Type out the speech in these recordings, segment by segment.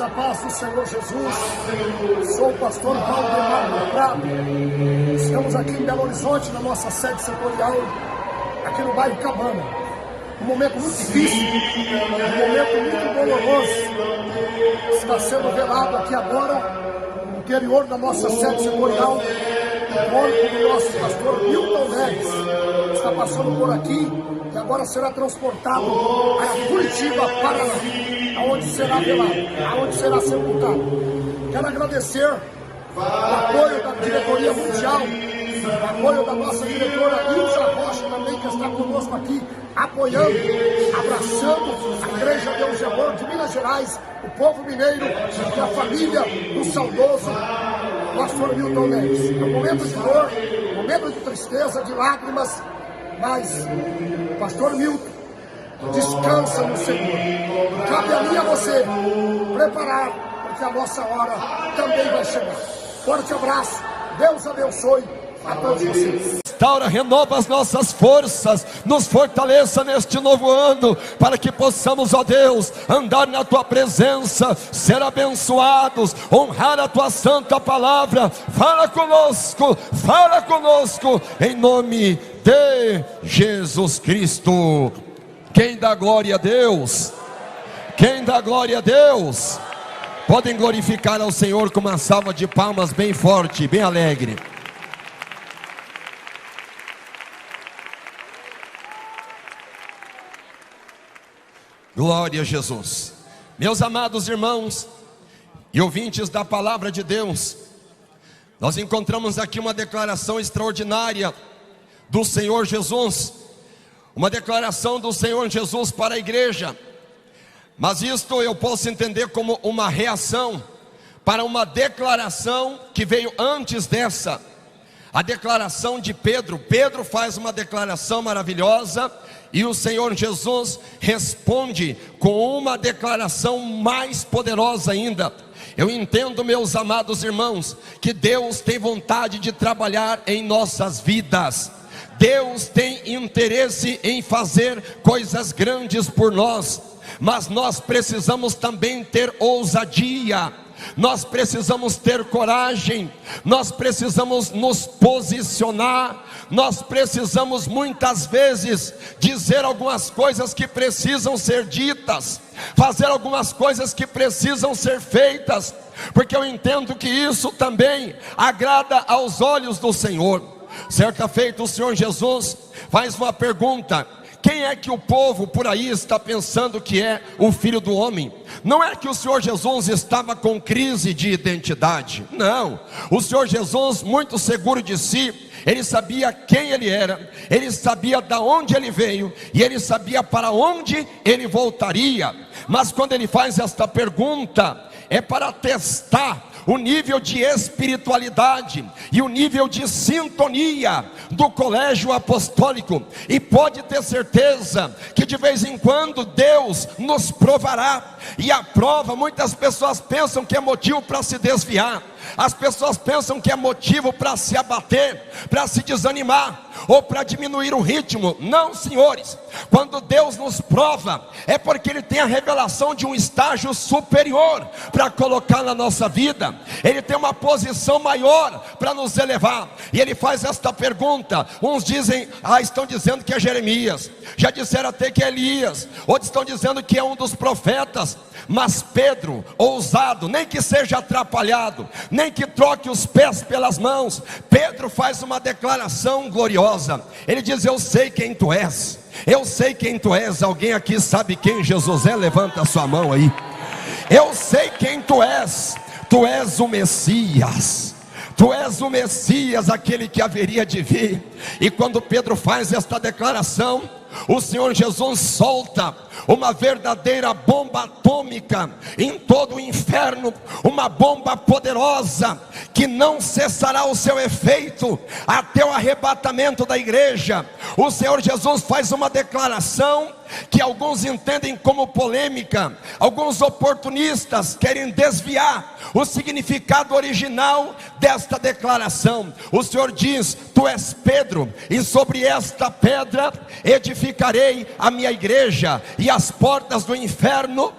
a paz do Senhor Jesus. Sou o pastor Valdemar Prado. Estamos aqui em Belo Horizonte, na nossa sede setorial, aqui no bairro Cabana. Um momento muito difícil, um momento muito doloroso. Está sendo velado aqui agora, no interior da nossa sede setorial, o corpo do nosso pastor Milton Neves. Está passando por aqui e agora será transportado para Curitiba, Paraná, aonde será velado, aonde será sepultado. Quero agradecer o apoio da diretoria mundial, o apoio da nossa diretora Ilza Rocha também, que está conosco aqui, apoiando, abraçando a Igreja Deus de Amor de Minas Gerais, o povo mineiro e a família do saudoso pastor Milton Neves. É um momento de dor, um momento de tristeza, de lágrimas, mas o pastor Milton descansa no Senhor. Cabe a mim e a você preparar, porque a nossa hora também vai chegar. Forte abraço, Deus abençoe a todos vocês. Restaura, renova as nossas forças, nos fortaleça neste novo ano, para que possamos, ó Deus, andar na Tua presença, ser abençoados, honrar a Tua santa palavra. Fala conosco, em nome de Jesus Cristo. Quem dá glória a Deus? Quem dá glória a Deus? Podem glorificar ao Senhor com uma salva de palmas bem forte, bem alegre. Glória a Jesus. Meus amados irmãos e ouvintes da palavra de Deus, nós encontramos aqui uma declaração extraordinária do Senhor Jesus, uma declaração do Senhor Jesus para a igreja, mas isto eu posso entender como uma reação para uma declaração que veio antes dessa, a declaração de Pedro. Pedro faz uma declaração maravilhosa e o Senhor Jesus responde com uma declaração mais poderosa ainda. Eu entendo, meus amados irmãos, que Deus tem vontade de trabalhar em nossas vidas. Deus tem interesse em fazer coisas grandes por nós, mas nós precisamos também ter ousadia. Nós precisamos ter coragem, nós precisamos nos posicionar, nós precisamos muitas vezes dizer algumas coisas que precisam ser ditas, fazer algumas coisas que precisam ser feitas, porque eu entendo que isso também agrada aos olhos do Senhor. Certa feita o Senhor Jesus faz uma pergunta: quem é que o povo por aí está pensando que é o Filho do Homem? Não é que o Senhor Jesus estava com crise de identidade, não. O Senhor Jesus, muito seguro de si, ele sabia quem ele era, ele sabia de onde ele veio, e ele sabia para onde ele voltaria. Mas quando ele faz esta pergunta, é para testar o nível de espiritualidade e o nível de sintonia do colégio apostólico. E pode ter certeza que de vez em quando Deus nos provará. E a prova, muitas pessoas pensam que é motivo para se desviar, as pessoas pensam que é motivo para se abater, para se desanimar, ou para diminuir o ritmo. Não, senhores, quando Deus nos prova, é porque Ele tem a revelação de um estágio superior para colocar na nossa vida. Ele tem uma posição maior para nos elevar. E Ele faz esta pergunta. Uns dizem, estão dizendo que é Jeremias, já disseram até que é Elias, outros estão dizendo que é um dos profetas. Mas Pedro, ousado, nem que seja atrapalhado, nem que troque os pés pelas mãos, Pedro faz uma declaração gloriosa. Ele diz: eu sei quem tu és, eu sei quem tu és. Alguém aqui sabe quem Jesus é? Levanta a sua mão aí. Eu sei quem tu és o Messias. Tu és o Messias, aquele que haveria de vir. E quando Pedro faz esta declaração, o Senhor Jesus solta uma verdadeira bomba atômica em todo o inferno, uma bomba poderosa que não cessará o seu efeito até o arrebatamento da igreja. O Senhor Jesus faz uma declaração que alguns entendem como polêmica, alguns oportunistas querem desviar o significado original desta declaração. O Senhor diz: tu és Pedro, e sobre esta pedra edificarei a minha igreja, e as portas do inferno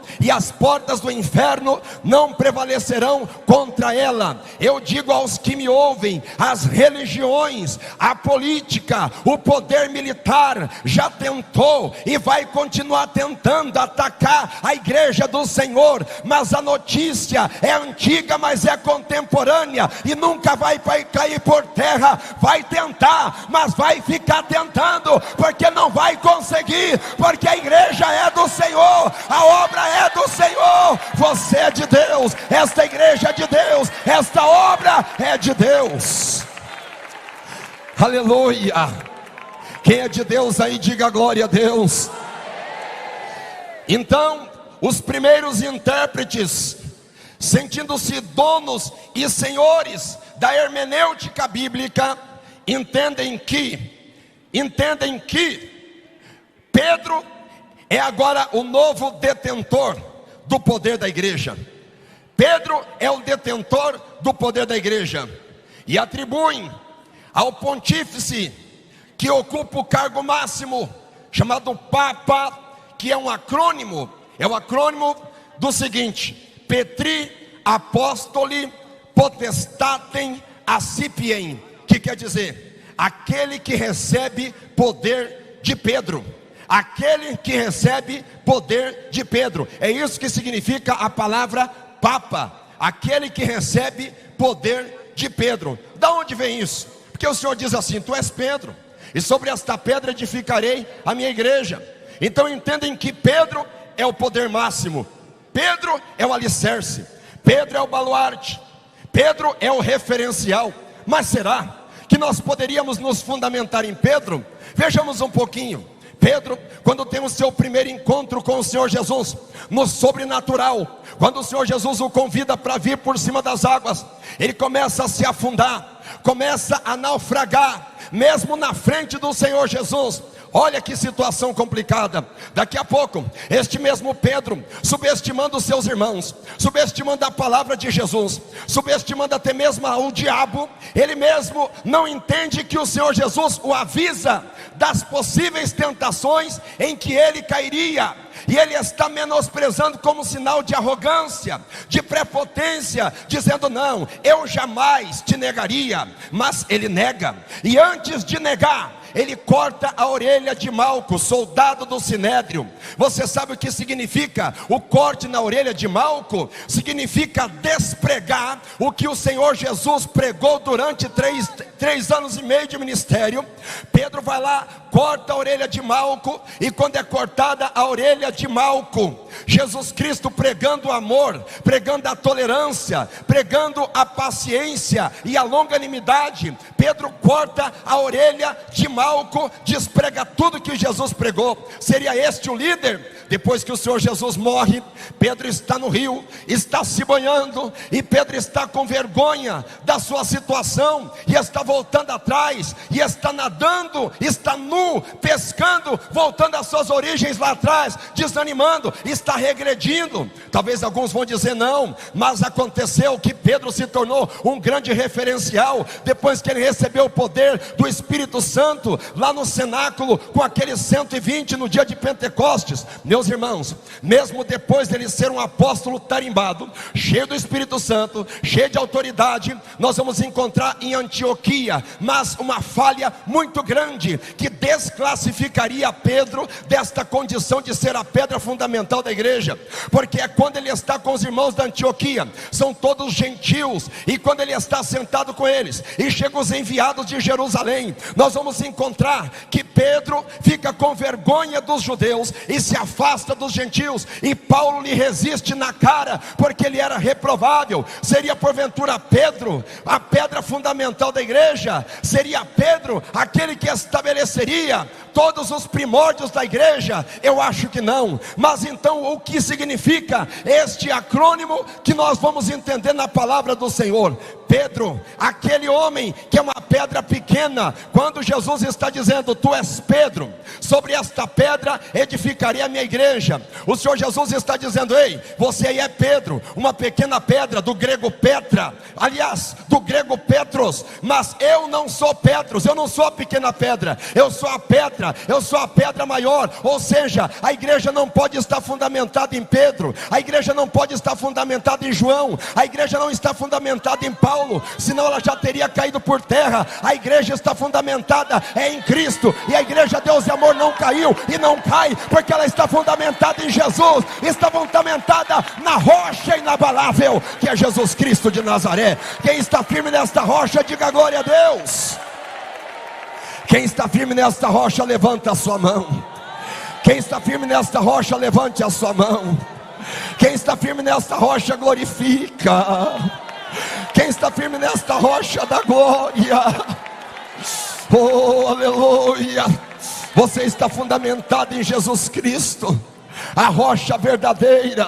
não prevalecerão contra ela. Eu digo aos que me ouvem: as religiões, a política, o poder militar já tentou e vai continuar tentando atacar a igreja do Senhor, mas a notícia é antiga, mas é contemporânea, e nunca vai cair por terra. Vai tentar, mas vai ficar tentando, porque não vai conseguir, porque a igreja é do Senhor, a obra é do Senhor, você é de Deus, esta igreja é de Deus, esta obra é de Deus. Aleluia. Quem é de Deus aí, diga glória a Deus. Então, os primeiros intérpretes, sentindo-se donos e senhores da hermenêutica bíblica, entendem que Pedro é agora o novo detentor do poder da igreja. Pedro é o detentor do poder da igreja, e atribuem ao pontífice, que ocupa o cargo máximo, chamado Papa, que é um acrônimo, é o acrônimo do seguinte: Petri Apostoli Potestatem Accipiem, que quer dizer, aquele que recebe poder de Pedro. Aquele que recebe poder de Pedro. É isso que significa a palavra Papa, aquele que recebe poder de Pedro. Da onde vem isso? Porque o Senhor diz assim: tu és Pedro, e sobre esta pedra edificarei a minha igreja. Então entendem que Pedro é o poder máximo, Pedro é o alicerce, Pedro é o baluarte, Pedro é o referencial. Mas será que nós poderíamos nos fundamentar em Pedro? Vejamos um pouquinho. Pedro, quando tem o seu primeiro encontro com o Senhor Jesus, no sobrenatural, quando o Senhor Jesus o convida para vir por cima das águas, ele começa a se afundar, começa a naufragar, mesmo na frente do Senhor Jesus. Olha que situação complicada. Daqui a pouco, este mesmo Pedro, subestimando os seus irmãos, subestimando a palavra de Jesus, subestimando até mesmo o diabo, ele mesmo não entende que o Senhor Jesus o avisa das possíveis tentações em que ele cairia, e ele está menosprezando como sinal de arrogância, de prepotência, dizendo: não, eu jamais te negaria. Mas ele nega, e antes de negar, ele corta a orelha de Malco, soldado do Sinédrio. Você sabe o que significa o corte na orelha de Malco? Significa despregar o que o Senhor Jesus pregou durante três anos e meio de ministério. Pedro vai lá, corta a orelha de Malco, e quando é cortada a orelha de Malco, Jesus Cristo pregando o amor, pregando a tolerância, pregando a paciência e a longanimidade, Pedro corta a orelha de Malco, desprega tudo que Jesus pregou. Seria este o líder? Depois que o Senhor Jesus morre, Pedro está no rio, está se banhando, e Pedro está com vergonha da sua situação, e está voltando atrás, e está nadando, está nu, pescando, voltando às suas origens lá atrás, desanimando, está regredindo. Talvez alguns vão dizer: não, mas aconteceu que Pedro se tornou um grande referencial, depois que ele recebeu o poder do Espírito Santo, lá no cenáculo, com aqueles 120 no dia de Pentecostes. Meus irmãos, mesmo depois dele ser um apóstolo tarimbado, cheio do Espírito Santo, cheio de autoridade, nós vamos encontrar em Antioquia, mas uma falha muito grande, que desclassificaria Pedro desta condição de ser a pedra fundamental da igreja. Porque é quando ele está com os irmãos da Antioquia, são todos gentios, e quando ele está sentado com eles, e chegam os enviados de Jerusalém, nós vamos encontrar que Pedro fica com vergonha dos judeus e se afasta dos gentios, e Paulo lhe resiste na cara, porque ele era reprovável. Seria porventura Pedro a pedra fundamental da igreja? Seria Pedro aquele que estabeleceria todos os primórdios da igreja? Eu acho que não. Mas então, o que significa este acrônimo que nós vamos entender na palavra do Senhor? Pedro, aquele homem que é uma pedra pequena, quando Jesus está dizendo: tu és Pedro, sobre esta pedra edificarei a minha igreja, o Senhor Jesus está dizendo: ei, você aí é Pedro, uma pequena pedra, do grego Petra, aliás, do grego Petros, mas eu não sou Petros, eu não sou a pequena pedra, eu sou a pedra, eu sou a pedra maior. Ou seja, a igreja não pode estar fundamentada em Pedro, a igreja não pode estar fundamentada em João, a igreja não está fundamentada em Paulo, senão ela já teria caído por terra. A igreja está fundamentada em Cristo, e a igreja Deus e Amor não caiu e não cai, porque ela está fundamentada em Jesus, está fundamentada na rocha inabalável, que é Jesus Cristo de Nazaré. Quem está firme nesta rocha, diga glória a Deus. Quem está firme nesta rocha, levanta a sua mão. Quem está firme nesta rocha, levante a sua mão. Quem está firme nesta rocha, glorifica. Quem está firme nesta rocha, da glória. Oh, aleluia. Você está fundamentado em Jesus Cristo, a rocha verdadeira,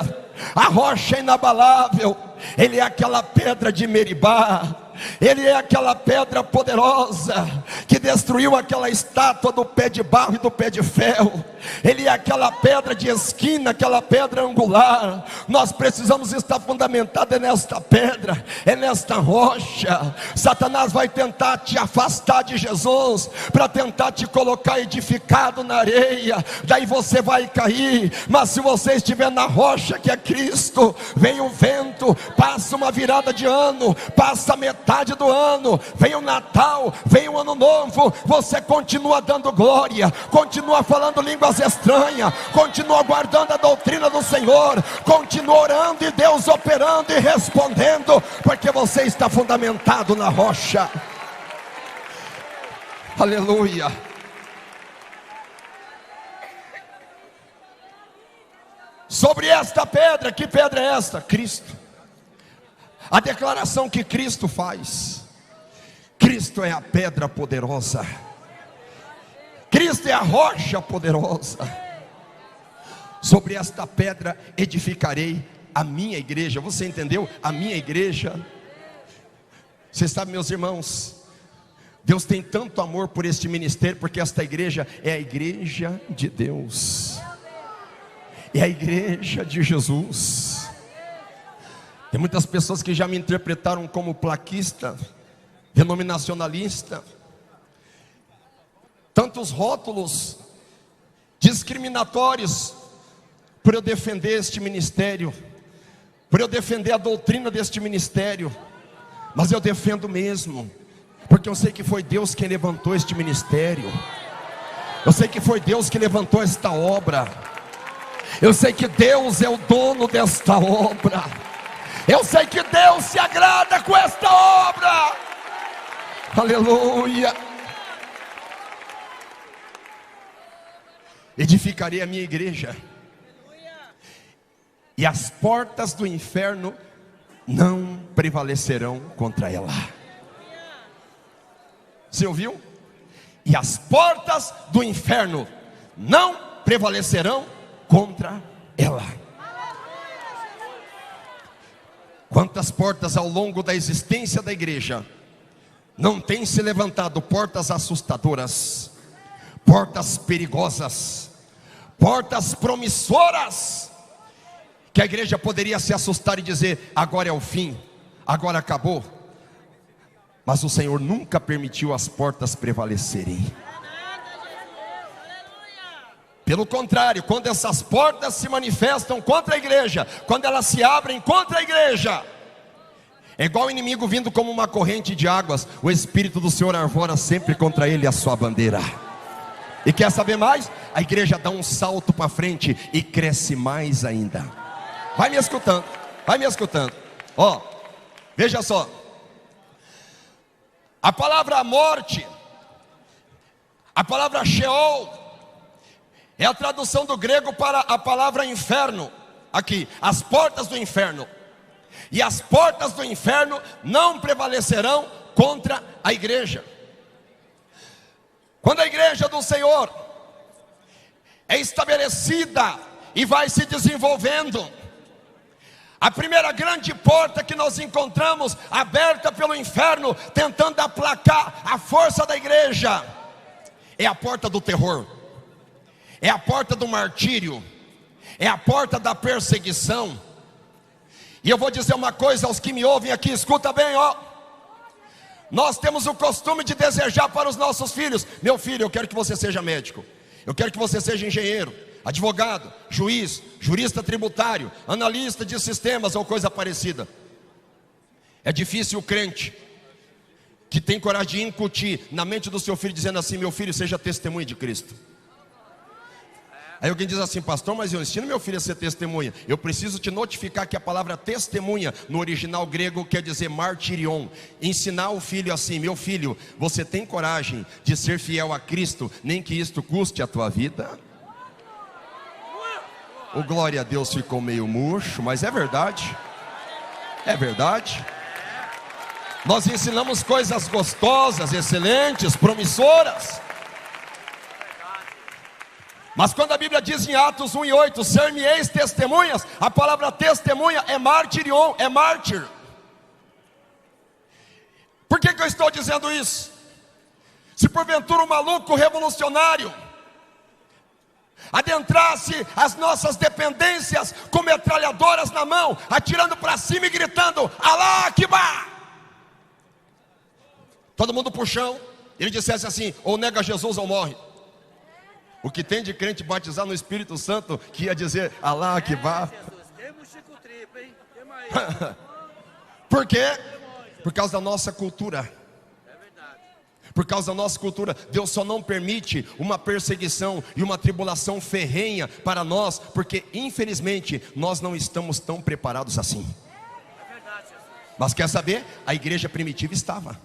a rocha inabalável. Ele é aquela pedra de Meribá, ele é aquela pedra poderosa que destruiu aquela estátua do pé de barro e do pé de ferro. Ele é aquela pedra de esquina, aquela pedra angular. Nós precisamos estar fundamentados nesta pedra, é nesta rocha. Satanás vai tentar te afastar de Jesus, para tentar te colocar edificado na areia, daí você vai cair. Mas se você estiver na rocha, que é Cristo, vem um vento, passa uma virada de ano, passa metade do ano, vem o Natal, vem o Ano Novo, você continua dando glória, continua falando línguas estranhas, continua guardando a doutrina do Senhor, continua orando e Deus operando e respondendo, porque você está fundamentado na rocha. Aleluia. Sobre esta pedra, que pedra é esta? Cristo. A declaração que Cristo faz: Cristo é a pedra poderosa, Cristo é a rocha poderosa. Sobre esta pedra edificarei a minha igreja. Você entendeu? A minha igreja. Você sabe, meus irmãos, Deus tem tanto amor por este ministério, porque esta igreja é a igreja de Deus, é a igreja de Jesus. Tem muitas pessoas que já me interpretaram como plaquista, denominacionalista, tantos rótulos discriminatórios, por eu defender este ministério, por eu defender a doutrina deste ministério. Mas eu defendo mesmo, porque eu sei que foi Deus quem levantou este ministério, eu sei que foi Deus que levantou esta obra, eu sei que Deus é o dono desta obra, eu sei que Deus se agrada com esta obra. Aleluia. Edificarei a minha igreja, e as portas do inferno não prevalecerão contra ela. Você ouviu? E as portas do inferno não prevalecerão contra ela. Quantas portas ao longo da existência da igreja não têm se levantado, portas assustadoras, portas perigosas, portas promissoras, que a igreja poderia se assustar e dizer: agora é o fim, agora acabou. Mas o Senhor nunca permitiu as portas prevalecerem. Pelo contrário, quando essas portas se manifestam contra a igreja, quando elas se abrem contra a igreja, é igual o inimigo vindo como uma corrente de águas, o Espírito do Senhor arvora sempre contra ele a sua bandeira. E quer saber mais? A igreja dá um salto para frente e cresce mais ainda. Vai me escutando, vai me escutando. Ó, veja só. A palavra morte, a palavra Sheol, é a tradução do grego para a palavra inferno. Aqui, as portas do inferno. E as portas do inferno não prevalecerão contra a igreja. Quando a igreja do Senhor é estabelecida e vai se desenvolvendo, A primeira grande porta que nós encontramos, aberta pelo inferno, tentando aplacar a força da igreja, é a porta do terror, é a porta do martírio, é a porta da perseguição. E eu vou dizer uma coisa aos que me ouvem aqui, escuta bem, ó. Nós temos o costume de desejar para os nossos filhos: meu filho, eu quero que você seja médico, eu quero que você seja engenheiro, advogado, juiz, jurista tributário, analista de sistemas ou coisa parecida. É difícil o crente que tem coragem de incutir na mente do seu filho, dizendo assim: meu filho, seja testemunha de Cristo. Aí alguém diz assim: pastor, mas eu ensino meu filho a ser testemunha. Eu preciso te notificar que a palavra testemunha no original grego quer dizer martirion. Ensinar o filho assim: meu filho, você tem coragem de ser fiel a Cristo, nem que isto custe a tua vida? O glória a Deus ficou meio murcho, mas é verdade. É verdade. Nós ensinamos coisas gostosas, excelentes, promissoras. Mas quando a Bíblia diz em Atos 1:8, ser-me-eis testemunhas, a palavra testemunha é martirion, é mártir. Por que eu estou dizendo isso? Se porventura um maluco revolucionário adentrasse as nossas dependências com metralhadoras na mão, atirando para cima e gritando: Alá Akbar! Todo mundo pro chão, ele dissesse assim: ou nega Jesus ou morre. O que tem de crente batizar no Espírito Santo que ia dizer Alá Akbar? Por quê? Por causa da nossa cultura. Por causa da nossa cultura. Deus só não permite uma perseguição e uma tribulação ferrenha para nós, porque infelizmente nós não estamos tão preparados assim. Mas quer saber? A igreja primitiva estava.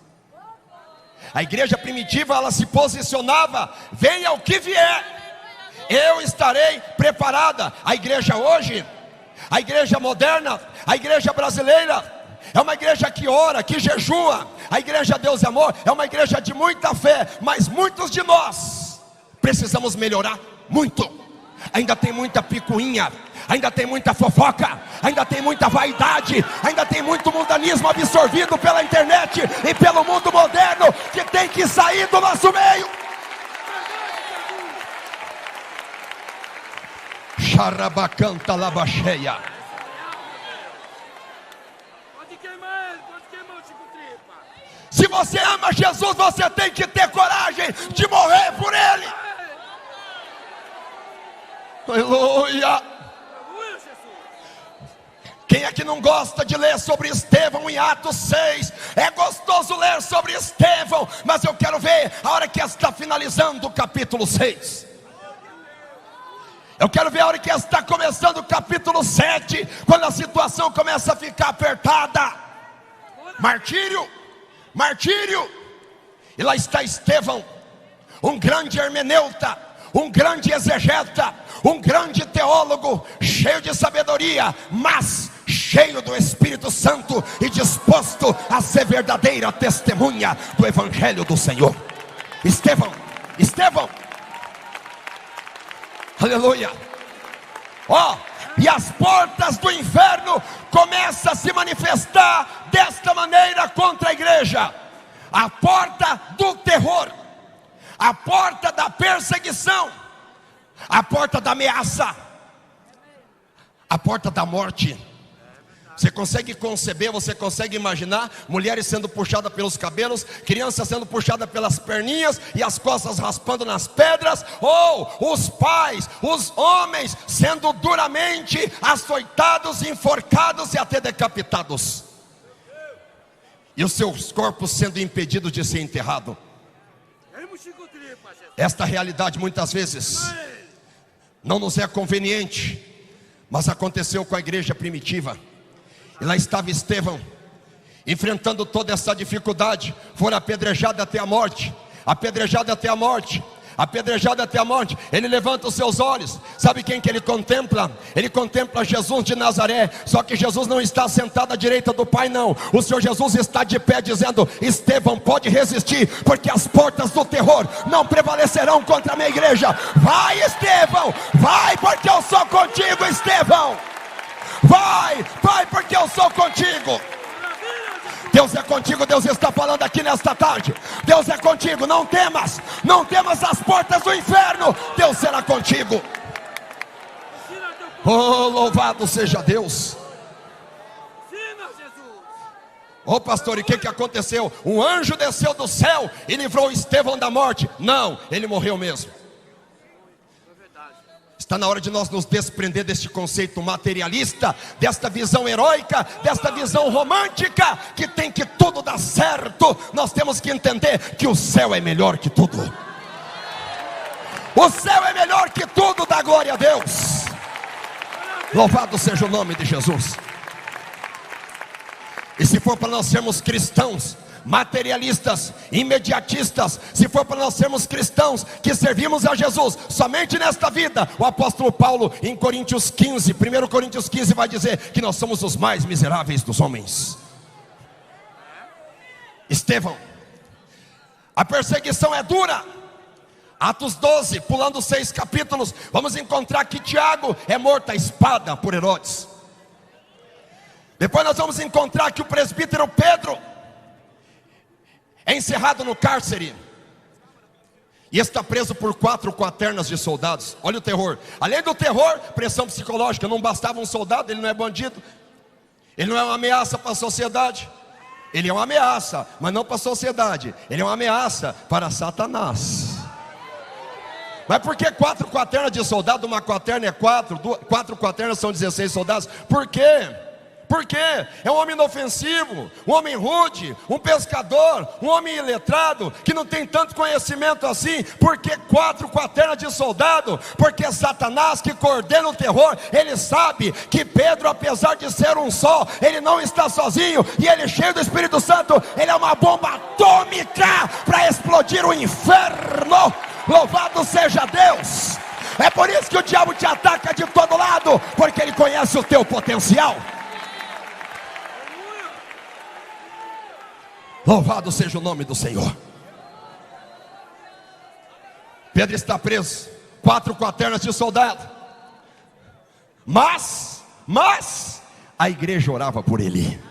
A igreja primitiva, ela se posicionava: venha o que vier, eu estarei preparada. A igreja hoje, a igreja moderna, a igreja brasileira, é uma igreja que ora, que jejua. A igreja Deus e Amor é uma igreja de muita fé, mas muitos de nós precisamos melhorar muito. Ainda tem muita picuinha, ainda tem muita fofoca, ainda tem muita vaidade, ainda tem muito mundanismo absorvido pela internet e pelo mundo moderno, que tem que sair do nosso meio. Xarabacanta labacheia. Se você ama Jesus, você tem que ter coragem de morrer por Ele. Aleluia. Quem é que não gosta de ler sobre Estevão em Atos 6? É gostoso ler sobre Estevão, mas eu quero ver a hora que está finalizando o capítulo 6. Eu quero ver a hora que está começando o capítulo 7, quando a situação começa a ficar apertada. Martírio, martírio. E lá está Estevão, um grande hermeneuta, um grande exegeta, um grande teólogo, cheio de sabedoria, mas cheio do Espírito Santo e disposto a ser verdadeira testemunha do Evangelho do Senhor. Estevão, Estevão, aleluia. Ó, e as portas do inferno começam a se manifestar desta maneira contra a igreja. A porta do terror, a porta da perseguição, a porta da ameaça, a porta da morte. Você consegue conceber, você consegue imaginar mulheres sendo puxadas pelos cabelos, crianças sendo puxadas pelas perninhas e as costas raspando nas pedras, ou os pais, os homens sendo duramente açoitados, enforcados e até decapitados, e os seus corpos sendo impedidos de ser enterrados. Esta realidade muitas vezes não nos é conveniente, mas aconteceu com a igreja primitiva. E lá estava Estevão, enfrentando toda essa dificuldade. Foi apedrejado até a morte, apedrejado até a morte, apedrejado até a morte. Ele levanta os seus olhos, sabe quem que ele contempla? Ele contempla Jesus de Nazaré. Só que Jesus não está sentado à direita do Pai, não. O Senhor Jesus está de pé dizendo: Estevão, pode resistir, porque as portas do terror não prevalecerão contra a minha igreja. Vai, Estevão, vai, porque eu sou contigo, Estevão. vai, vai, porque eu sou contigo. Deus é contigo, Deus está falando aqui nesta tarde. Deus é contigo, não temas, não temas as portas do inferno, Deus será contigo. Oh, louvado seja Deus. Oh pastor, e o que aconteceu? Um anjo desceu do céu e livrou Estevão da morte. Não, ele morreu mesmo. Está na hora de nós nos desprender deste conceito materialista, desta visão heróica, desta visão romântica, que tem que tudo dar certo. Nós temos que entender que o céu é melhor que tudo. O céu é melhor que tudo, dá glória a Deus. Louvado seja o nome de Jesus. E se for para nós sermos cristãos materialistas, imediatistas, se for para nós sermos cristãos que servimos a Jesus somente nesta vida, o apóstolo Paulo em Coríntios 15, 1 Coríntios 15 vai dizer que nós somos os mais miseráveis dos homens. Estevão, a perseguição é dura. Atos 12, pulando 6 capítulos, vamos encontrar que Tiago é morto à espada por Herodes. Depois nós vamos encontrar que o presbítero Pedro é encerrado no cárcere e está preso por 4 quaternas de soldados. Olha o terror. Além do terror, pressão psicológica. Não bastava um soldado, ele não é bandido, ele não é uma ameaça para a sociedade. Ele é uma ameaça, mas não para a sociedade. Ele é uma ameaça para Satanás. Mas por que 4 quaternas de soldado? Uma quaterna é 4, 4 quaternas são 16 soldados. Por quê? Porque é um homem inofensivo, um homem rude, um pescador, um homem iletrado, que não tem tanto conhecimento assim. Porque 4 quaternas de soldado? Porque Satanás, que coordena o terror, ele sabe que Pedro, apesar de ser um só, ele não está sozinho, e ele, cheio do Espírito Santo, ele é uma bomba atômica para explodir o inferno. Louvado seja Deus. É por isso que o diabo te ataca de todo lado, porque ele conhece o teu potencial. Louvado seja o nome do Senhor. Pedro está preso, 4 quaternas de soldado. Mas a igreja orava por ele.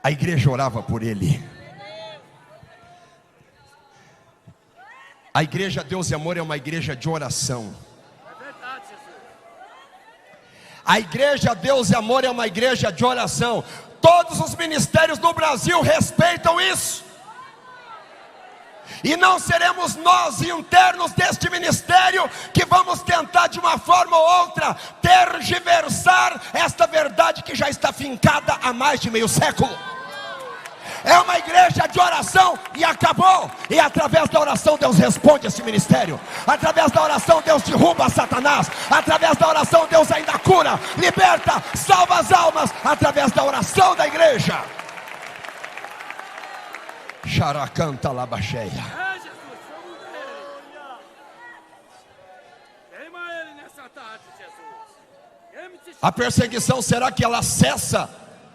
A igreja orava por ele. A igreja Deus e Amor é uma igreja de oração. A igreja Deus e Amor é uma igreja de oração. Todos os ministérios do Brasil respeitam isso. E não seremos nós, internos deste ministério, que vamos tentar de uma forma ou outra tergiversar esta verdade que já está fincada há mais de meio século. É uma igreja de oração e acabou. E através da oração Deus responde esse ministério. Através da oração Deus derruba Satanás. Através da oração Deus ainda cura, liberta, salva as almas. Através da oração da igreja. Xaracanta labacheia. A perseguição, será que ela cessa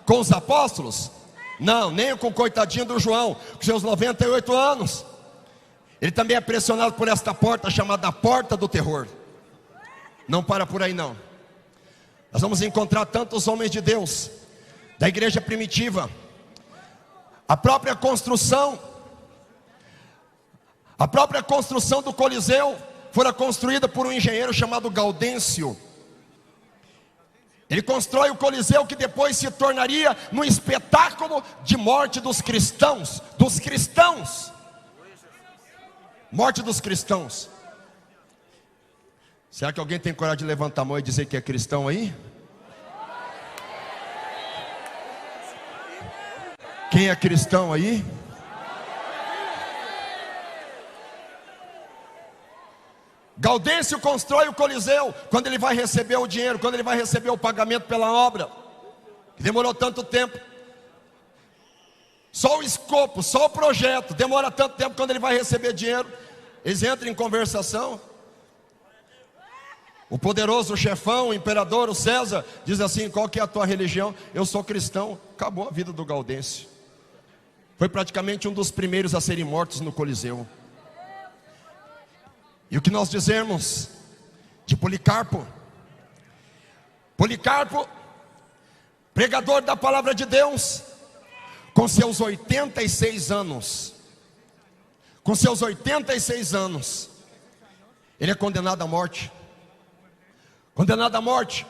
com os apóstolos? Não, nem com o coitadinho do João, com seus 98 anos. Ele também é pressionado por esta porta, chamada porta do terror. Não para por aí não. Nós vamos encontrar tantos homens de Deus, da igreja primitiva. A própria construção do Coliseu fora construída por um engenheiro chamado Gaudêncio. Ele constrói o Coliseu, que depois se tornaria no espetáculo de morte dos cristãos. Morte dos cristãos. Será que alguém tem coragem de levantar a mão e dizer que é cristão aí? Quem é cristão aí? Gaudêncio constrói o Coliseu. Quando ele vai receber o dinheiro, quando ele vai receber o pagamento pela obra, que demorou tanto tempo, só o escopo, só o projeto demora tanto tempo. Quando ele vai receber dinheiro, eles entram em conversação. O poderoso chefão, o imperador, o César, diz assim: qual que é a tua religião? Eu sou cristão. Acabou a vida do Gaudêncio. Foi praticamente um dos primeiros a serem mortos no Coliseu. E o que nós dizemos de Policarpo. Policarpo, pregador da palavra de Deus, com seus 86 anos, ele é condenado à morte. Condenado à morte.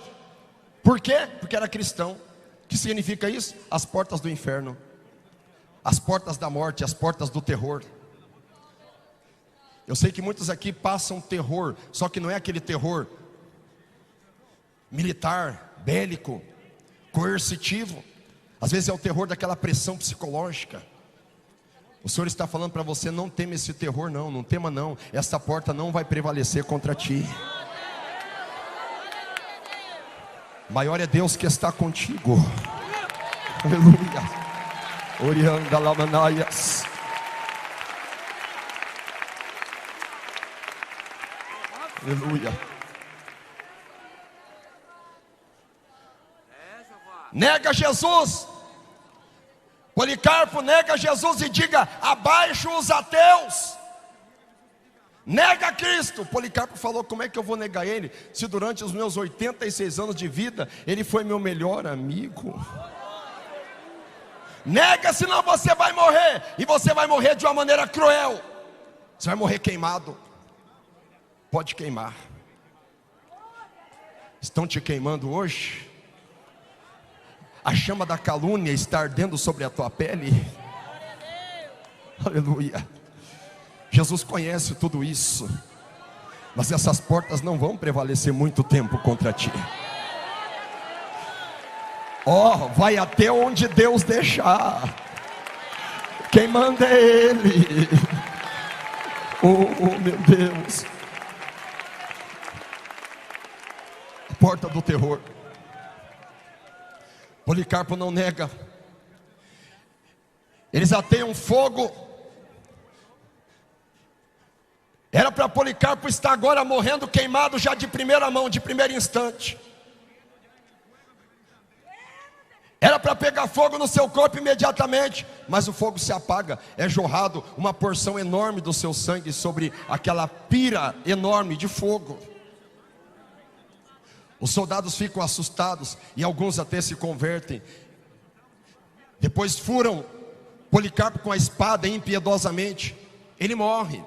Por quê? Porque era cristão. O que significa isso? As portas do inferno, as portas da morte, as portas do terror. Eu sei que muitos aqui passam terror, só que não é aquele terror militar, bélico, coercitivo. Às vezes é o terror daquela pressão psicológica. O Senhor está falando para você: não tema esse terror, não tema não. Essa porta não vai prevalecer contra ti. Maior é Deus que está contigo. Aleluia. Orianda Lamanaias. Aleluia. Nega Jesus. Policarpo nega Jesus e diga: abaixo os ateus. Nega Cristo. Policarpo falou: como é que eu vou negar ele, se durante os meus 86 anos de vida ele foi meu melhor amigo? Nega, senão você vai morrer. E você vai morrer de uma maneira cruel. Você vai morrer queimado. Pode queimar. Estão te queimando hoje? A chama da calúnia está ardendo sobre a tua pele. Aleluia. Jesus conhece tudo isso, mas essas portas não vão prevalecer muito tempo contra ti. Vai até onde Deus deixar. Quem manda é Ele. Oh, meu Deus. A porta do terror. Policarpo não nega. Eles ateiam fogo. Era para Policarpo estar agora morrendo queimado já de primeira mão, de primeiro instante. Era para pegar fogo no seu corpo imediatamente, mas o fogo se apaga. É jorrado uma porção enorme do seu sangue sobre aquela pira enorme de fogo. Os soldados ficam assustados e alguns até se convertem. Depois furam Policarpo com a espada impiedosamente. Ele morre.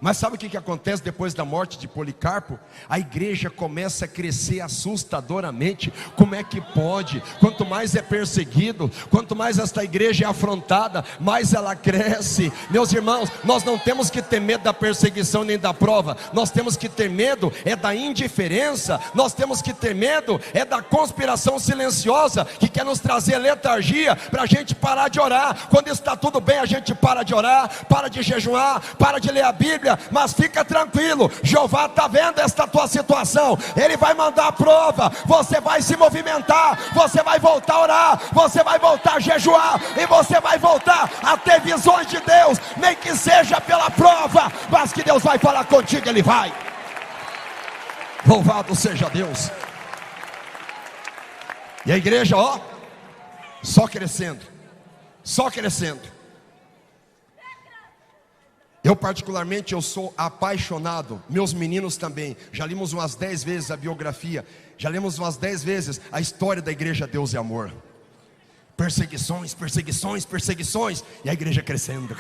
Mas sabe o que acontece depois da morte de Policarpo? A igreja começa a crescer assustadoramente. Como é que pode? Quanto mais é perseguido, quanto mais esta igreja é afrontada, mais ela cresce. Meus irmãos, nós não temos que ter medo da perseguição nem da prova. Nós temos que ter medo é da indiferença. Nós temos que ter medo é da conspiração silenciosa que quer nos trazer letargia para a gente parar de orar. Quando está tudo bem, a gente para de orar, para de jejuar, para de ler a Bíblia. Mas fica tranquilo, Jeová está vendo esta tua situação. Ele vai mandar a prova. Você vai se movimentar, você vai voltar a orar, você vai voltar a jejuar, e você vai voltar a ter visões de Deus, nem que seja pela prova, mas que Deus vai falar contigo. Ele vai. Louvado seja Deus. E a igreja, só crescendo. Eu particularmente, eu sou apaixonado, meus meninos também. Já lemos umas 10 vezes a biografia, já lemos umas 10 vezes a história da igreja Deus e Amor. Perseguições, e a igreja crescendo.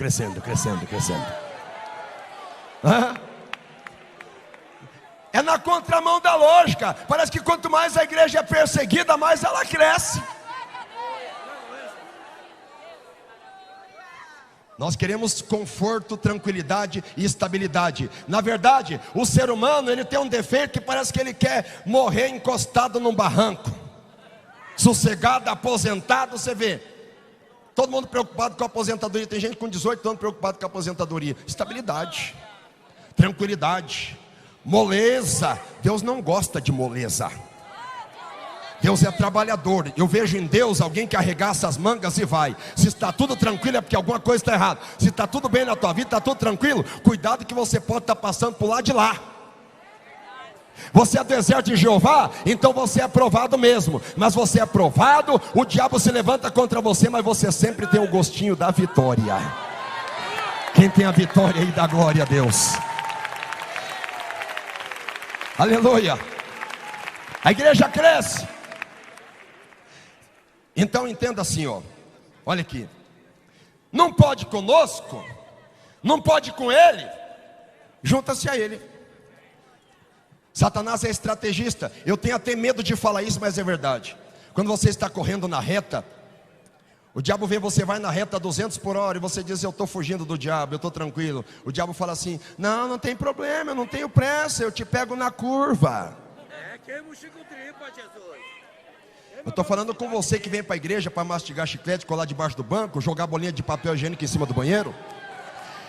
É na contramão da lógica. Parece que quanto mais a igreja é perseguida, mais ela cresce. Nós queremos conforto, tranquilidade e estabilidade. Na verdade, o ser humano, ele tem um defeito que parece que ele quer morrer encostado num barranco, sossegado, aposentado. Você vê, todo mundo preocupado com a aposentadoria. Tem gente com 18 anos preocupado com a aposentadoria. Estabilidade, tranquilidade, moleza. Deus não gosta de moleza. Deus é trabalhador. Eu vejo em Deus alguém que arregaça as mangas e vai. Se está tudo tranquilo é porque alguma coisa está errada. Se está tudo bem na tua vida, está tudo tranquilo, cuidado que você pode estar passando por lá de lá. Você é do exército de Jeová, então você é provado mesmo. Mas você é provado, o diabo se levanta contra você, mas você sempre tem o gostinho da vitória. Quem tem a vitória aí, dá glória a Deus. Aleluia. A igreja cresce. Então entenda assim, ó. Olha aqui. Não pode conosco, não pode com ele, junta-se a ele. Satanás é estrategista. Eu tenho até medo de falar isso, mas é verdade. Quando você está correndo na reta, o diabo vê você vai na reta a 200 por hora e você diz: eu estou fugindo do diabo, eu estou tranquilo. O diabo fala assim: não tem problema, eu não tenho pressa, eu te pego na curva. Eu estou falando com você que vem para a igreja para mastigar chiclete, colar debaixo do banco, jogar bolinha de papel higiênico em cima do banheiro.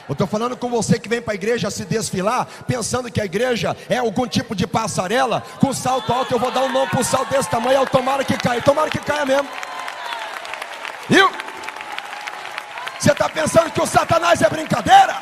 Eu estou falando com você que vem para a igreja se desfilar, pensando que a igreja é algum tipo de passarela, com salto alto. Eu vou dar um não para um salto desse tamanho, eu tomara que caia mesmo. Viu? Você está pensando que o Satanás é brincadeira?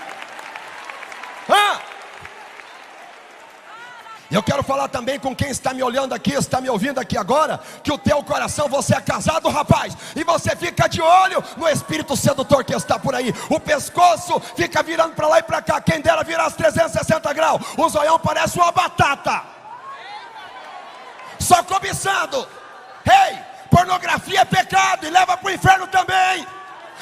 Eu quero falar também com quem está me olhando aqui, está me ouvindo aqui agora, que o teu coração, você é casado, rapaz, e você fica de olho no espírito sedutor que está por aí. O pescoço fica virando para lá e para cá, quem dera virar as 360 graus. O zoião parece uma batata, só cobiçando. Ei, pornografia é pecado e leva para o inferno também.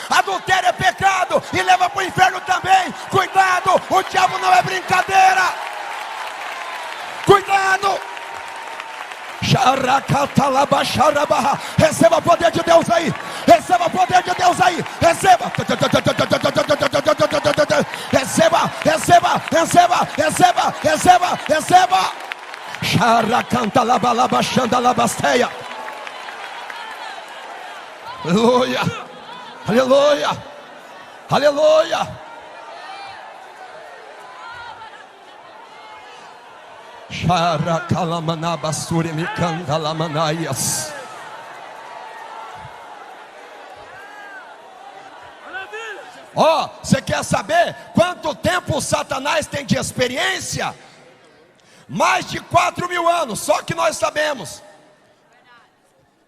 Adultério é pecado e leva para o inferno também. Cuidado, o diabo não é brincadeira. Cuidado. Receba o poder de Deus aí. Receba o poder de Deus aí. Receba. Receba, receba, receba, receba, receba, receba. Xaracanta labalaba xanda labasteia. Aleluia. Aleluia. Aleluia. Ó, você quer saber quanto tempo o Satanás tem de experiência? Mais de 4.000 anos, só que nós sabemos.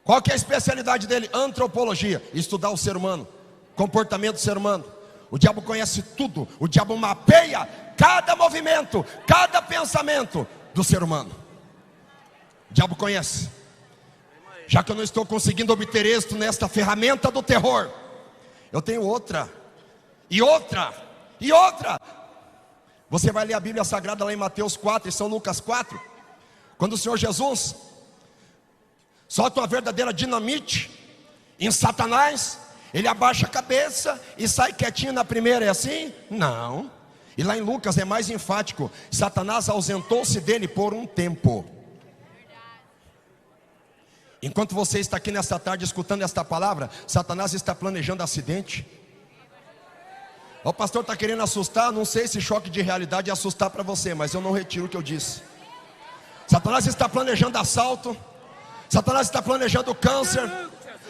Qual que é a especialidade dele? Antropologia, estudar o ser humano, comportamento do ser humano. O diabo conhece tudo, o diabo mapeia cada movimento, cada pensamento do ser humano. O diabo conhece. Já que eu não estou conseguindo obter êxito nesta ferramenta do terror, eu tenho outra, e outra, e outra. Você vai ler a Bíblia Sagrada lá em Mateus 4 e São Lucas 4. Quando o Senhor Jesus solta uma verdadeira dinamite em Satanás, ele abaixa a cabeça e sai quietinho na primeira. É assim? Não. E lá em Lucas é mais enfático: Satanás ausentou-se dele por um tempo. Enquanto você está aqui nesta tarde escutando esta palavra, Satanás está planejando acidente. O pastor está querendo assustar. Não sei se choque de realidade é assustar para você, mas eu não retiro o que eu disse. Satanás está planejando assalto. Satanás está planejando câncer.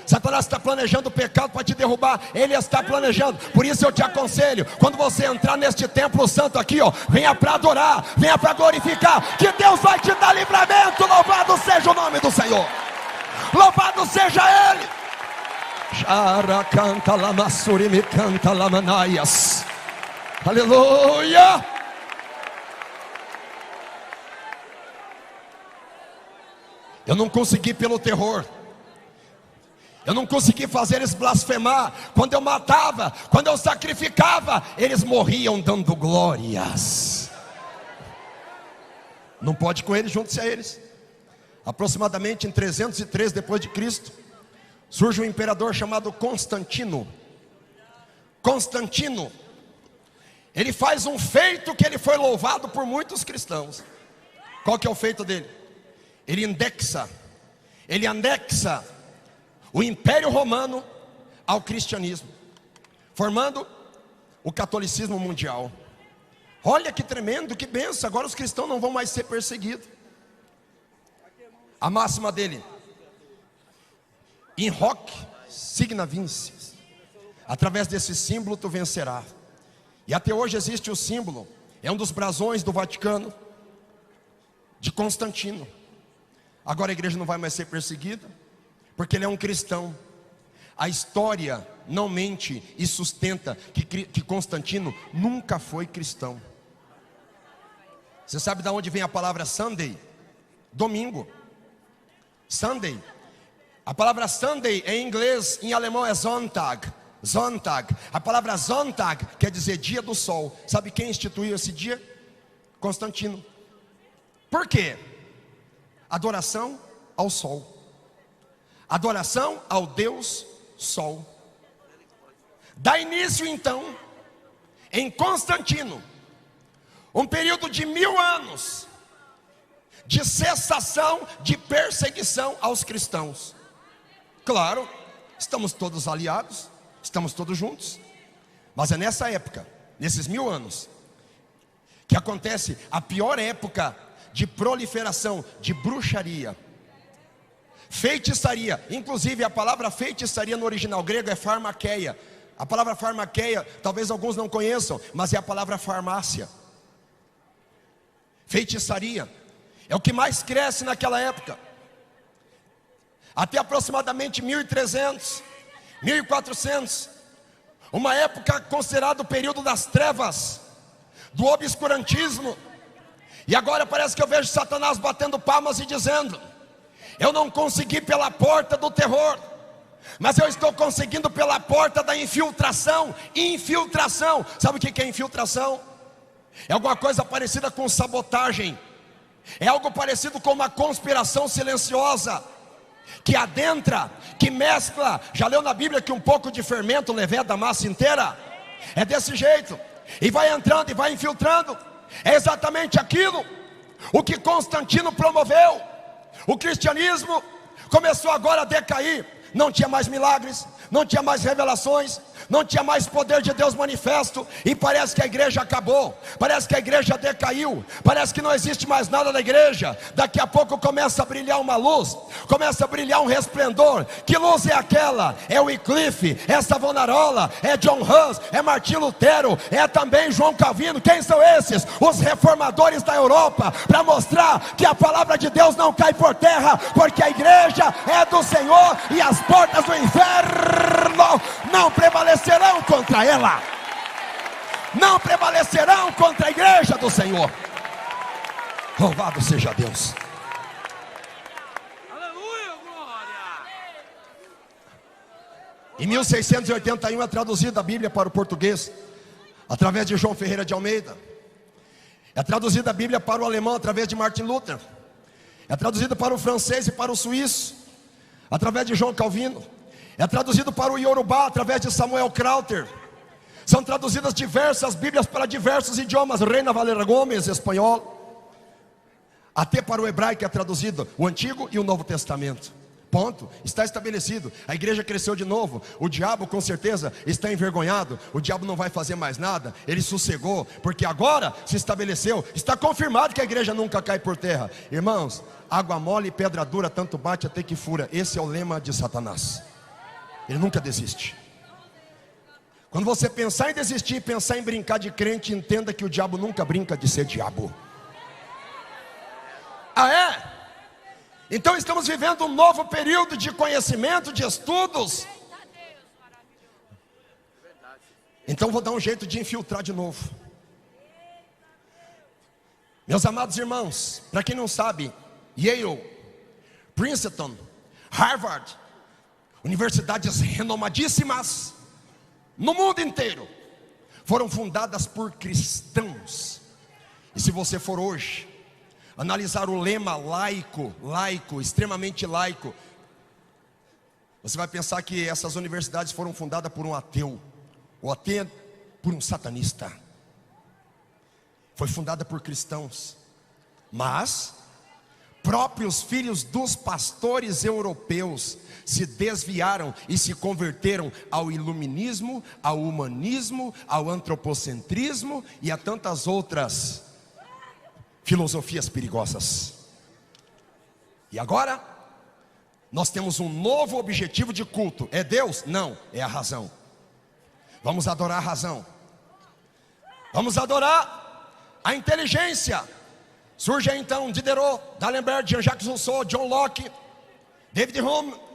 Satanás está planejando o pecado para te derrubar. Ele está planejando. Por isso eu te aconselho, quando você entrar neste templo santo aqui, ó, venha para adorar, venha para glorificar, que Deus vai te dar livramento. Louvado seja o nome do Senhor. Louvado seja Ele. Shara canta lamassuri me canta lamanaias. Aleluia. Eu não consegui pelo terror. Eu não consegui fazer eles blasfemar. Quando eu matava, quando eu sacrificava, eles morriam dando glórias. Não pode com eles, junte-se a eles. Aproximadamente em 303 depois de Cristo, surge um imperador chamado Constantino. Constantino, ele faz um feito que ele foi louvado por muitos cristãos. Qual que é o feito dele? Ele anexa o Império Romano ao cristianismo, formando o catolicismo mundial. Olha que tremendo, que benção. Agora os cristãos não vão mais ser perseguidos. A máxima dele: in hoc signa vinces. Através desse símbolo tu vencerás. E até hoje existe o símbolo. É um dos brasões do Vaticano, de Constantino. Agora a igreja não vai mais ser perseguida, porque ele é um cristão. A história não mente e sustenta que Constantino nunca foi cristão. Você sabe de onde vem a palavra Sunday? Domingo. Sunday. A palavra Sunday em inglês, em alemão é Sonntag. Sonntag. A palavra Sonntag quer dizer dia do sol. Sabe quem instituiu esse dia? Constantino. Por quê? Adoração ao sol. Adoração ao Deus Sol. Dá início então, em Constantino, um período de 1000 anos de cessação de perseguição aos cristãos. Claro, estamos todos aliados, estamos todos juntos, mas é nessa época, nesses 1000 anos, que acontece a pior época de proliferação de bruxaria, feitiçaria. Inclusive a palavra feitiçaria no original grego é farmakeia. A palavra farmakeia, talvez alguns não conheçam, mas é a palavra farmácia. Feitiçaria é o que mais cresce naquela época. Até aproximadamente 1300, 1400, uma época considerada o período das trevas, do obscurantismo. E agora parece que eu vejo Satanás batendo palmas e dizendo: eu não consegui pela porta do terror, mas eu estou conseguindo pela porta da infiltração. Infiltração, sabe o que é infiltração? É alguma coisa parecida com sabotagem. É algo parecido com uma conspiração silenciosa, que adentra, que mescla. Já leu na Bíblia que um pouco de fermento leveda a massa inteira? É desse jeito, e vai entrando e vai infiltrando. É exatamente aquilo o que Constantino promoveu. O cristianismo começou agora a decair. Não tinha mais milagres, não tinha mais revelações, não tinha mais poder de Deus manifesto. E parece que a igreja acabou, parece que a igreja decaiu, parece que não existe mais nada na igreja. Daqui a pouco começa a brilhar uma luz, começa a brilhar um resplendor. Que luz é aquela? É Wycliffe, é Savonarola, é John Hus, é Martinho Lutero, é também João Calvino. Quem são esses? Os reformadores da Europa, para mostrar que a palavra de Deus não cai por terra, porque a igreja é do Senhor e as portas do inferno não prevalecerão contra ela. Não prevalecerão contra a igreja do Senhor. Louvado seja Deus. Aleluia, glória. Em 1681 é traduzida a Bíblia para o português através de João Ferreira de Almeida. É traduzida a Bíblia para o alemão através de Martin Luther. É traduzida para o francês e para o suíço através de João Calvino. É traduzido para o Yorubá através de Samuel Crowther. São traduzidas diversas Bíblias para diversos idiomas. Reina Valera Gomes, espanhol. Até para o hebraico é traduzido o Antigo e o Novo Testamento. Ponto, está estabelecido. A igreja cresceu de novo. O diabo com certeza está envergonhado. O diabo não vai fazer mais nada. Ele sossegou, porque agora se estabeleceu. Está confirmado que a igreja nunca cai por terra. Irmãos, água mole e pedra dura tanto bate até que fura. Esse é o lema de Satanás. Ele nunca desiste. Quando você pensar em desistir, pensar em brincar de crente, entenda que o diabo nunca brinca de ser diabo. Ah, é? Então estamos vivendo um novo período de conhecimento, de estudos. Então vou dar um jeito de infiltrar de novo. Meus amados irmãos, para quem não sabe, Yale, Princeton, Harvard, universidades renomadíssimas no mundo inteiro, foram fundadas por cristãos. E se você for hoje analisar o lema laico, extremamente laico, você vai pensar que essas universidades foram fundadas por um ateu, ou até por um satanista. Foi fundada por cristãos, mas próprios filhos dos pastores europeus se desviaram e se converteram ao iluminismo, ao humanismo, ao antropocentrismo e a tantas outras filosofias perigosas. E agora nós temos um novo objetivo de culto. É Deus? Não, é a razão. Vamos adorar a razão. Vamos adorar a inteligência. Surge então Diderot, D'Alembert, Jean-Jacques Rousseau, John Locke, David Hume.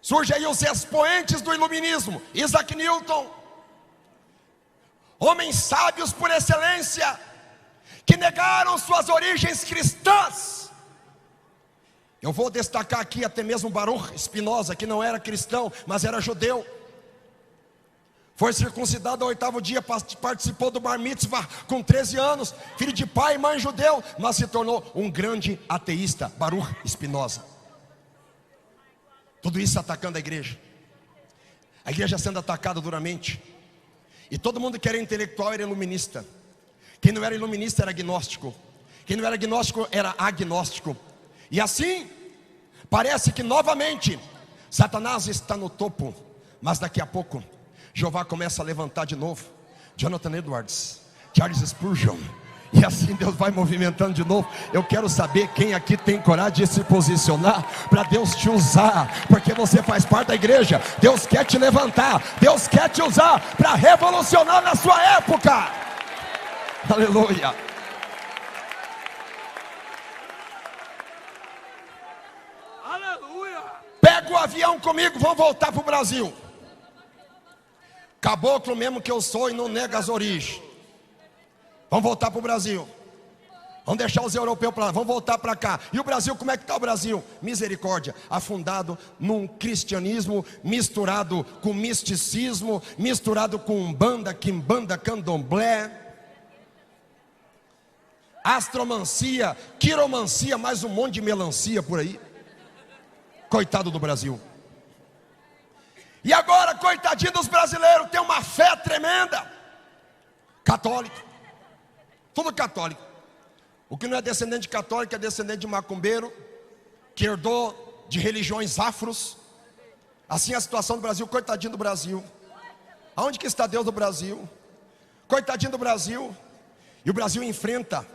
Surge aí os expoentes do iluminismo, Isaac Newton, homens sábios por excelência, que negaram suas origens cristãs. Eu vou destacar aqui até mesmo Baruch Spinoza, que não era cristão, mas era judeu. Foi circuncidado ao 8º dia, participou do Bar Mitzvah com 13 anos, filho de pai e mãe judeu, mas se tornou um grande ateísta, Baruch Spinoza. Tudo isso atacando a igreja sendo atacada duramente, e todo mundo que era intelectual era iluminista. Quem não era iluminista era agnóstico, quem não era agnóstico era agnóstico. E assim, parece que novamente Satanás está no topo, mas daqui a pouco Jeová começa a levantar de novo Jonathan Edwards, Charles Spurgeon, e assim Deus vai movimentando de novo. Eu quero saber quem aqui tem coragem de se posicionar para Deus te usar, porque você faz parte da igreja. Deus quer te levantar, Deus quer te usar para revolucionar na sua época. Aleluia. Aleluia. Pega o avião comigo, vamos voltar para o Brasil. Caboclo mesmo que eu sou e não nega as origens. Vamos voltar para o Brasil. Vamos deixar os europeus para lá, vamos voltar para cá. E o Brasil, como é que está o Brasil? Misericórdia, afundado num cristianismo misturado com misticismo, misturado com umbanda, quimbanda, candomblé, astromancia, quiromancia, mais um monte de melancia por aí. Coitado do Brasil. E agora, coitadinho dos brasileiros, tem uma fé tremenda. Católico, tudo católico. O que não é descendente de católico é descendente de macumbeiro, que herdou de religiões afros. Assim é a situação do Brasil. Coitadinho do Brasil. Aonde que está Deus do Brasil? Coitadinho do Brasil. E o Brasil enfrenta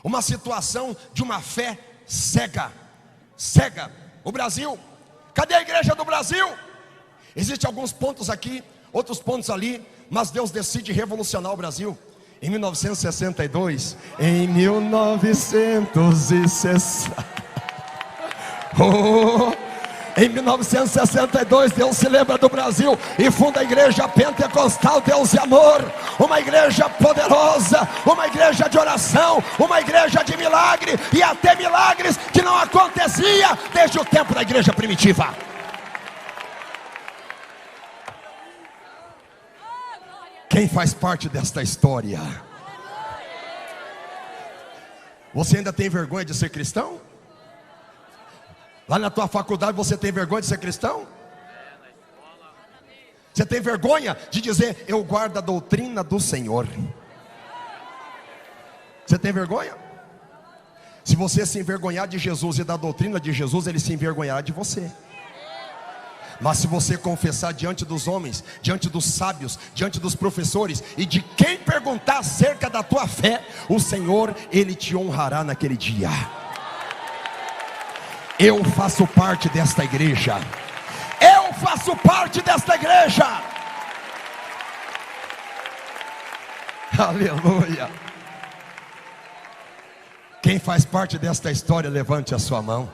uma situação de uma fé cega. Cega. O Brasil, cadê a igreja do Brasil? Existem alguns pontos aqui, outros pontos ali, mas Deus decide revolucionar o Brasil. Em 1962, em 1960, em 1962, Deus se lembra do Brasil e funda a igreja pentecostal Deus e Amor, uma igreja poderosa, uma igreja de oração, uma igreja de milagre, e até milagres que não acontecia desde o tempo da igreja primitiva. Quem faz parte desta história? Você ainda tem vergonha de ser cristão? Lá na tua faculdade você tem vergonha de ser cristão? Você tem vergonha de dizer, eu guardo a doutrina do Senhor? Você tem vergonha? Se você se envergonhar de Jesus e da doutrina de Jesus, Ele se envergonhará de você. Mas se você confessar diante dos homens, diante dos sábios, diante dos professores e de quem perguntar acerca da tua fé, o Senhor, Ele te honrará naquele dia. Eu faço parte desta igreja. Eu faço parte desta igreja. Aleluia. Quem faz parte desta história, levante a sua mão.